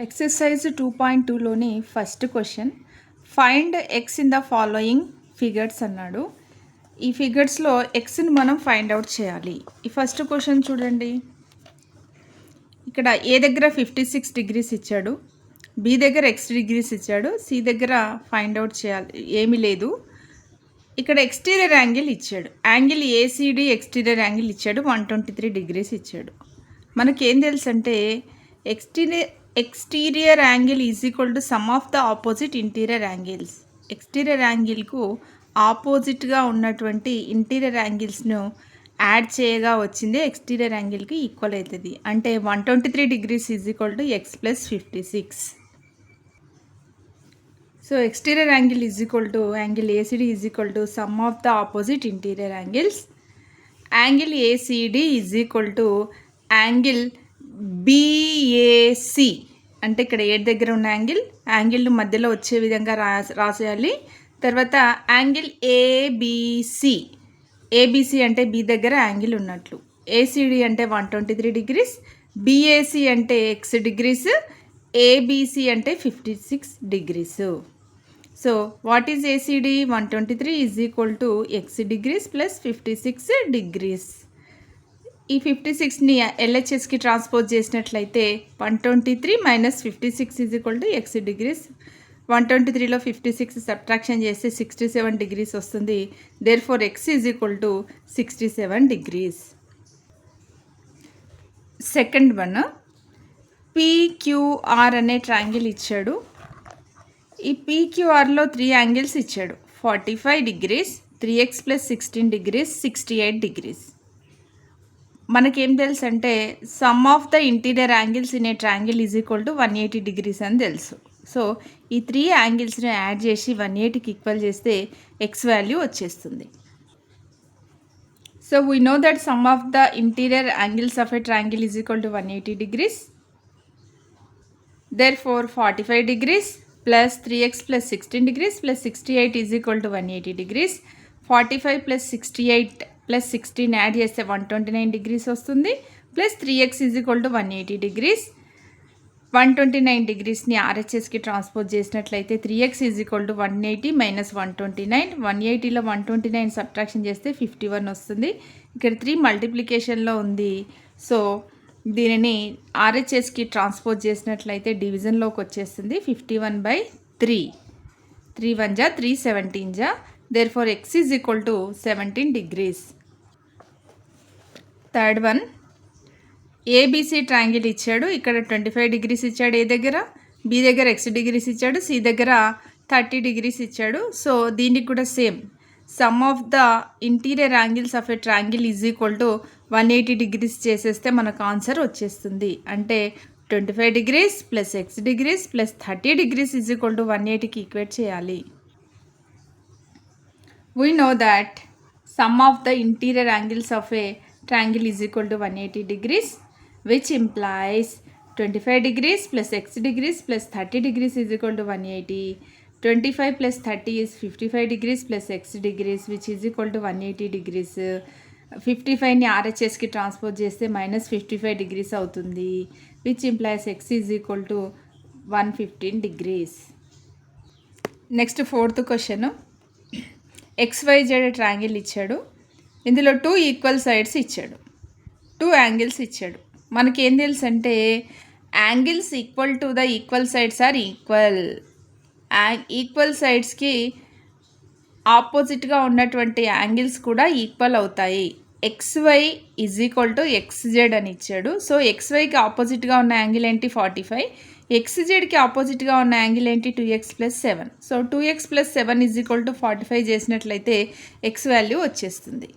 Exercise 2.2లోని first question find x in the following figures అన్నాడు. ఈ ఫిగర్స్లో ఎక్స్ని మనం ఫైండ్ అవుట్ చేయాలి. ఈ ఫస్ట్ క్వశ్చన్ చూడండి. ఇక్కడ ఏ దగ్గర 56 డిగ్రీస్ ఇచ్చాడు, బి దగ్గర x డిగ్రీస్ ఇచ్చాడు, సి దగ్గర ఫైండ్ అవుట్ చేయాలి, ఏమీ లేదు. ఇక్కడ ఎక్స్టీరియర్ యాంగిల్ ఇచ్చాడు, యాంగిల్ ఏసీడీ ఎక్స్టీరియర్ యాంగిల్ ఇచ్చాడు, 123 డిగ్రీస్ ఇచ్చాడు. మనకేం తెలుసు అంటే exterior angle is equal to sum of the opposite interior angles. Exterior యాంగిల్కు ఆపోజిట్గా ఉన్నటువంటి ఇంటీరియర్ యాంగిల్స్ను యాడ్ చేయగా వచ్చిందే ఎక్స్టీరియర్ యాంగిల్కి ఈక్వల్ అవుతుంది. అంటే 123 degrees is equal to X plus 56. So exterior angle is equal to angle ACD is equal to sum of the opposite interior angles. Angle ACD is equal to angle BAC. అంటే ఇక్కడ ఏ దగ్గర ఉన్న angle మధ్యలో వచ్చే విధంగా రాసేయాలి. తర్వాత angle ABC అంటే B దగ్గర యాంగిల్ ఉన్నట్లు, ACD అంటే 123 డిగ్రీస్, BAC అంటే X డిగ్రీస్, ABC అంటే 56 degrees. So what is ACD? 123 is equal to X degrees plus 56 degrees. ఈ 56ని LHSకి ట్రాన్స్పోజ్ చేసినట్లయితే 123 minus 56 is equal to X degrees. 123లో 56 సబ్ట్రాక్షన్ చేస్తే 67 డిగ్రీస్ వస్తుంది. Therefore X is equal to 67 degrees. Second one, PQR అనే triangle ఇచ్చాడు. ఈ PQRలో 3 యాంగిల్స్ ఇచ్చాడు, 45 degrees, 3x plus 16 degrees, 68 degrees. మనకేం తెలుసు అంటే sum of the interior angles in a triangle is equal to 180 degrees అని తెలుసు. సో ఈ 3 యాంగిల్స్ని యాడ్ చేసి 180కి ఈక్వల్ చేస్తే ఎక్స్ వాల్యూ వచ్చేస్తుంది. So we know that sum of the interior angles of a triangle is equal to 180 degrees. Therefore 45 degrees plus 3x plus 16 degrees plus 68 is equal to 180 degrees. 45 plus 68 plus 16 add చేస్తే 129 degrees వస్తుంది. Plus 3x is equal to 180 degrees. 129 డిగ్రీస్ని RHSకి transpose చేసినట్లయితే 3x is equal to 180 minus 129. 180లో 129 subtraction చేస్తే 51 వస్తుంది. ఇక్కడ 3 మల్టిప్లికేషన్లో ఉంది. సో దీనిని RHSకి ట్రాన్స్పోజ్ చేసినట్లయితే డివిజన్లోకి వచ్చేస్తుంది. 51/3. 3 1 జా 3 17 జా. Therefore X is equal to 17 degrees. Third one, ABC triangle ఇచ్చాడు. ఇక్కడ 25 డిగ్రీస్ ఇచ్చాడు ఏ దగ్గర, B దగ్గర X డిగ్రీస్ ఇచ్చాడు, C దగ్గర 30 డిగ్రీస్ ఇచ్చాడు. సో దీనికి కూడా same sum of the interior angles of a triangle is equal to 180 degrees చేసేస్తే మనకు ఆన్సర్ వచ్చేస్తుంది. అంటే 25 degrees plus X degrees plus 30 degrees is equal to 180కి ఈక్వేట్ చేయాలి. We know that sum of the interior angles of a triangle is equal to 180 degrees, which implies 25 degrees plus x degrees plus 30 degrees is equal to 180. 25 plus 30 is 55 degrees plus x degrees, which is equal to 180 degrees. 55ని RHSకి transpose చేస్తే minus 55 degrees అవుతుంది, which implies x is equal to 115 degrees. Next fourth question, XYZ triangle ఇచ్చాడు. ఇందులో 2 equal sides ఇచ్చాడు, 2 angles ఇచ్చాడు. మనకేం తెలుసు అంటే angles equal to the equal sides are equal. Equal సైడ్స్కి ఆపోజిట్గా ఉన్నటువంటి యాంగిల్స్ కూడా ఈక్వల్ అవుతాయి. XY is equal to XZ అని ఇచ్చాడు. సో XYకి ఆపోజిట్గా ఉన్న యాంగిల్ ఏంటి 45, XZకి ఆపోజిట్గా ఉన్న యాంగిల్ ఏంటి 2x plus 7. So 2x plus 7 is equal to 45 చేసినట్లయితే X వాల్యూ వచ్చేస్తుంది.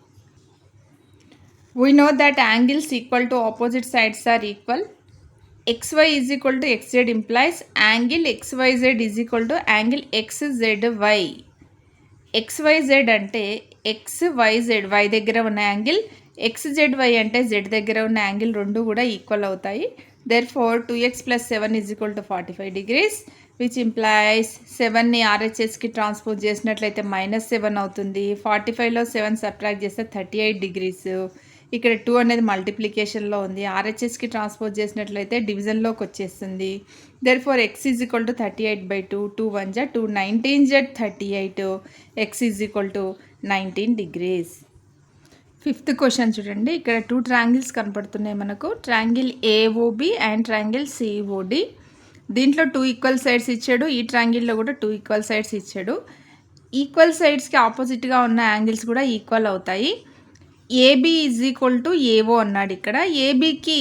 We know that angles equal to opposite sides are equal. XY is equal to XZ implies angle XYZ is equal to angle XZY. XYZ అంటే XYZ Y దగ్గర ఉన్న angle, XZY అంటే Z దగ్గర ఉన్న angle రెండు కూడా equal అవుతాయి. Therefore 2x plus 7 is equal to 45 degrees, which implies 7ని RHSకి transpose చేసినట్లయితే -7 అవుతుంది. 45లో 7 సబ్ట్రాక్ట్ చేస్తే 38 డిగ్రీస్. ఇక్కడ 2 అనేది మల్టిప్లికేషన్లో ఉంది. ఆర్హెచ్ఎస్కి ట్రాన్స్పోజ్ చేసినట్లయితే డివిజన్లోకి వచ్చేస్తుంది. Therefore x is equal to 38/2, 2 1 జా 2 19 జెడ్ 38, x is equal to 19 degrees. Fifth question చూడండి. ఇక్కడ 2 ట్రయాంగిల్స్ కనపడుతున్నాయి మనకు. Triangle AOB and triangle COD. దీంట్లో 2 ఈక్వల్ సైడ్స్ ఇచ్చాడు. ఈ ట్రయాంగిల్లో కూడా 2 ఈక్వల్ సైడ్స్ ఇచ్చాడు. ఈక్వల్ సైడ్స్కి ఆపోజిట్గా ఉన్న యాంగిల్స్ కూడా ఈక్వల్ అవుతాయి. AB is equal to AO అన్నాడు. ఇక్కడ ఏబికి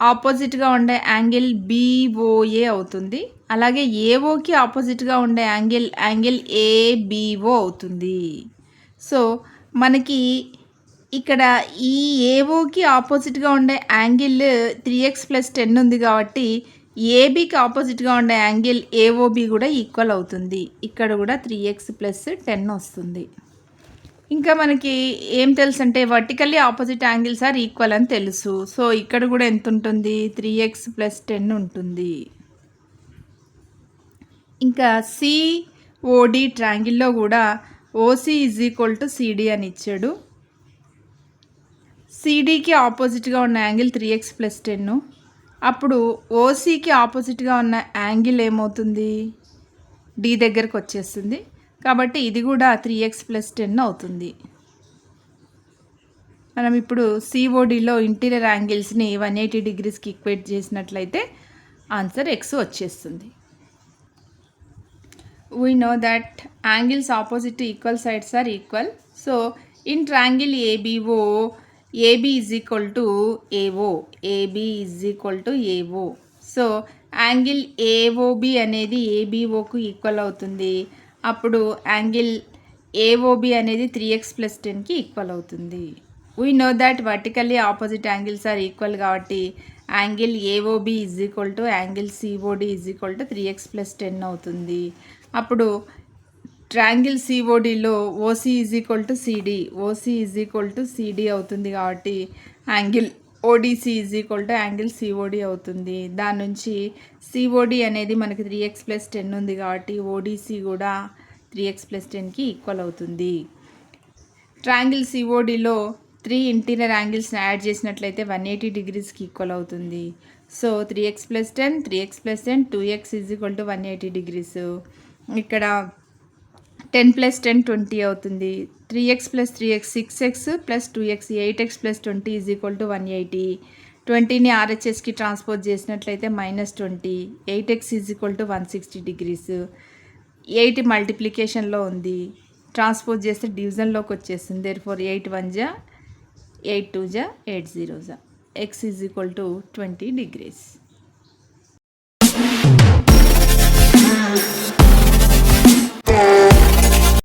ఆపోజిట్గా ఉండే యాంగిల్ బీఓఏ అవుతుంది. అలాగే ఏఓకి ఆపోజిట్గా ఉండే యాంగిల్ ఏబిఓ అవుతుంది. సో మనకి ఇక్కడ ఈ ఏఓకి ఆపోజిట్గా ఉండే యాంగిల్ 3x + 10 ఉంది కాబట్టి ఏబికి ఆపోజిట్గా ఉండే యాంగిల్ ఏఓబి కూడా ఈక్వల్ అవుతుంది. ఇక్కడ కూడా 3x + 10 వస్తుంది. ఇంకా మనకి ఏం తెలుసు అంటే vertically opposite angles are equal అని తెలుసు. సో ఇక్కడ కూడా ఎంత ఉంటుంది? 3x + 10 ఉంటుంది. ఇంకా సిఓడి ట్రయాంగిల్లో కూడా OC is equal to CD అని ఇచ్చాడు. సిడికి ఆపోజిట్గా ఉన్న యాంగిల్ 3x + 10. అప్పుడు ఓసికి ఆపోజిట్గా ఉన్న యాంగిల్ ఏమవుతుంది? డి దగ్గరకు వచ్చేస్తుంది. కాబట్టి ఇది కూడా 3x + 10 అవుతుంది. మనం ఇప్పుడు సిఓడిలో ఇంటీరియర్ యాంగిల్స్ని 180 degreesకి ఈక్వేట్ చేసినట్లయితే ఆన్సర్ ఎక్స్ వచ్చేస్తుంది. We know that angles opposite to equal sides are equal. So in triangle ABO, AB is equal to AO. AB is equal to AO. So angle AOB అనేది ABOకు equal అవుతుంది. అప్పుడు angle AOB అనేది 3x + 10కి equal అవుతుంది. We know that vertically opposite angles are equal కాబట్టి angle AOB is equal to angle COD is equal to 3x + 10 అవుతుంది. అప్పుడు triangle సిఓడిలో OC is equal to CD, OC is equal to CD అవుతుంది కాబట్టి angle ODC is equal to angle COD అవుతుంది. దాని నుంచి COD అనేది మనకి 3x + 10 ఉంది కాబట్టి ఓడిసి కూడా 3x + 10కి ఈక్వల్ అవుతుంది. ట్రయాంగిల్ సిఓడిలో 3 ఇంటీరియర్ యాంగిల్స్ని యాడ్ చేసినట్లయితే 180 degreesకి ఈక్వల్ అవుతుంది. So 3x + 10, 3x + 10, 2x is equal to 180 degrees. ఇక్కడ 10 + 10 20 అవుతుంది. 3x + 3x 6x + 2x 8x + 20 is equal to 180. 20ని ఆర్హెచ్ఎస్కి ట్రాన్స్పోజ్ చేసినట్లయితే -20. 8x is equal to 160 degrees. 8 మల్టిప్లికేషన్లో ఉంది. ట్రాన్స్పోజ్ చేస్తే డివిజన్లోకి వచ్చేస్తుంది. దేర్ఫోర్ 8 1 జా 8 2 జా 8 0 జా X is equal to 20 degrees.